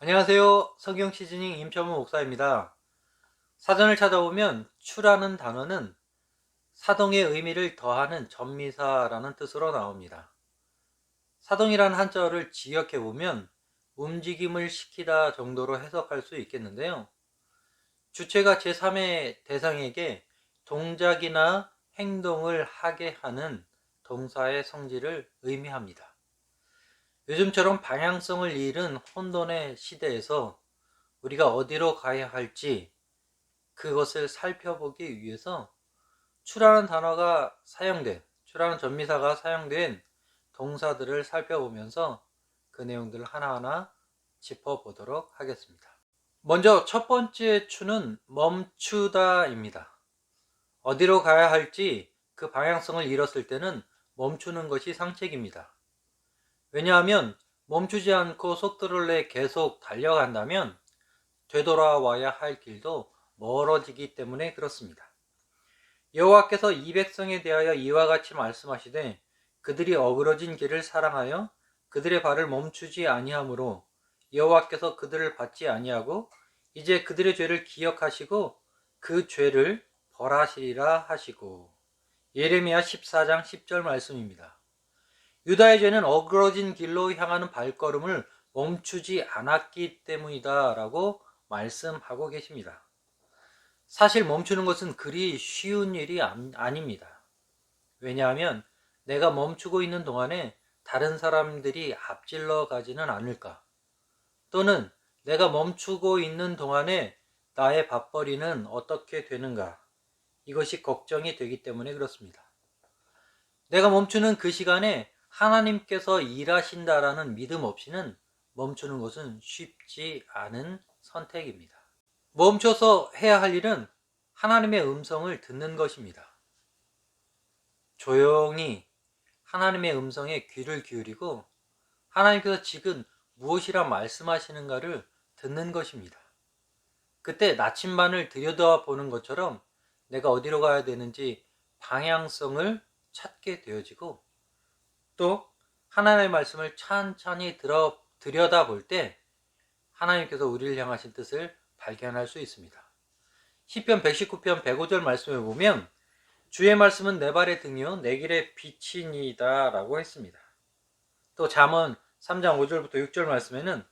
안녕하세요. 성경 시즈닝 임철문 목사입니다. 사전을 찾아보면 추라는 단어는 사동의 의미를 더하는 전미사라는 뜻으로 나옵니다. 사동이라는 한자어를 직역해 보면 움직임을 시키다 정도로 해석할 수 있겠는데요. 주체가 제3의 대상에게 동작이나 행동을 하게 하는 동사의 성질을 의미합니다. 요즘처럼 방향성을 잃은 혼돈의 시대에서 우리가 어디로 가야 할지 그것을 살펴보기 위해서 추라는 단어가 사용된, 추라는 전미사가 사용된 동사들을 살펴보면서 그 내용들을 하나하나 짚어보도록 하겠습니다. 먼저 첫 번째 추는 멈추다입니다. 어디로 가야 할지 그 방향성을 잃었을 때는 멈추는 것이 상책입니다. 왜냐하면 멈추지 않고 속도를 내 계속 달려간다면 되돌아와야 할 길도 멀어지기 때문에 그렇습니다. 여호와께서 이 백성에 대하여 이와 같이 말씀하시되 그들이 어그러진 길을 사랑하여 그들의 발을 멈추지 아니하므로 여호와께서 그들을 받지 아니하고 이제 그들의 죄를 기억하시고 그 죄를 벌하시리라 하시고. 예레미야 14장 10절 말씀입니다. 유다의 죄는 어그러진 길로 향하는 발걸음을 멈추지 않았기 때문이다 라고 말씀하고 계십니다. 사실 멈추는 것은 그리 쉬운 일이 아닙니다. 왜냐하면 내가 멈추고 있는 동안에 다른 사람들이 앞질러 가지는 않을까? 또는 내가 멈추고 있는 동안에 나의 밥벌이는 어떻게 되는가? 이것이 걱정이 되기 때문에 그렇습니다. 내가 멈추는 그 시간에 하나님께서 일하신다라는 믿음 없이는 멈추는 것은 쉽지 않은 선택입니다. 멈춰서 해야 할 일은 하나님의 음성을 듣는 것입니다. 조용히 하나님의 음성에 귀를 기울이고 하나님께서 지금 무엇이라 말씀하시는가를 듣는 것입니다. 그때 나침반을 들여다보는 것처럼 내가 어디로 가야 되는지 방향성을 찾게 되어지고 또 하나님의 말씀을 찬찬히 들여다볼 때 하나님께서 우리를 향하신 뜻을 발견할 수 있습니다. 시편 119편 105절 말씀을 보면 주의 말씀은 내 발의 등이요 내 길의 빛이니이다 라고 했습니다. 또 잠언 3장 5절부터 6절 말씀에는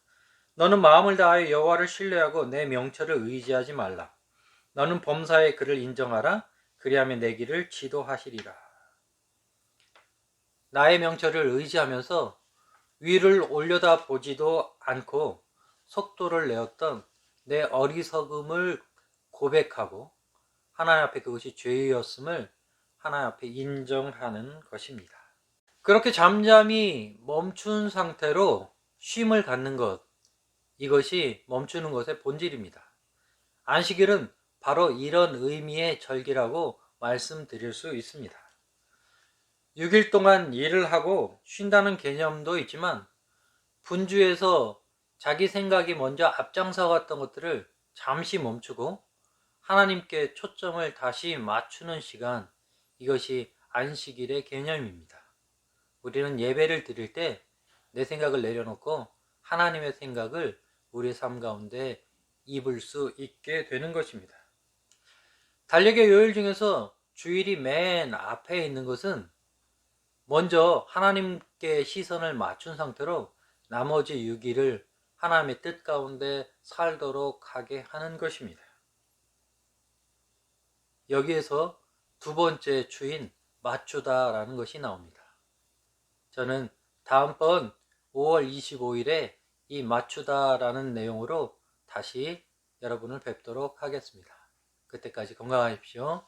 너는 마음을 다하여 여호와를 신뢰하고 내 명철을 의지하지 말라. 너는 범사의 그를 인정하라. 그리하면 내 길을 지도하시리라. 나의 명철을 의지하면서 위를 올려다 보지도 않고 속도를 내었던 내 어리석음을 고백하고 하나님 앞에 그것이 죄였음을 하나님 앞에 인정하는 것입니다. 그렇게 잠잠히 멈춘 상태로 쉼을 갖는 것, 이것이 멈추는 것의 본질입니다. 안식일은 바로 이런 의미의 절기라고 말씀드릴 수 있습니다. 6일 동안 일을 하고 쉰다는 개념도 있지만 분주해서 자기 생각이 먼저 앞장서 갔던 것들을 잠시 멈추고 하나님께 초점을 다시 맞추는 시간, 이것이 안식일의 개념입니다. 우리는 예배를 드릴 때 내 생각을 내려놓고 하나님의 생각을 우리의 삶 가운데 입을 수 있게 되는 것입니다. 달력의 요일 중에서 주일이 맨 앞에 있는 것은 먼저 하나님께 시선을 맞춘 상태로 나머지 6일을 하나님의 뜻 가운데 살도록 하게 하는 것입니다. 여기에서 두 번째 추인 맞추다라는 것이 나옵니다. 저는 다음번 5월 25일에 이 맞추다라는 내용으로 다시 여러분을 뵙도록 하겠습니다. 그때까지 건강하십시오.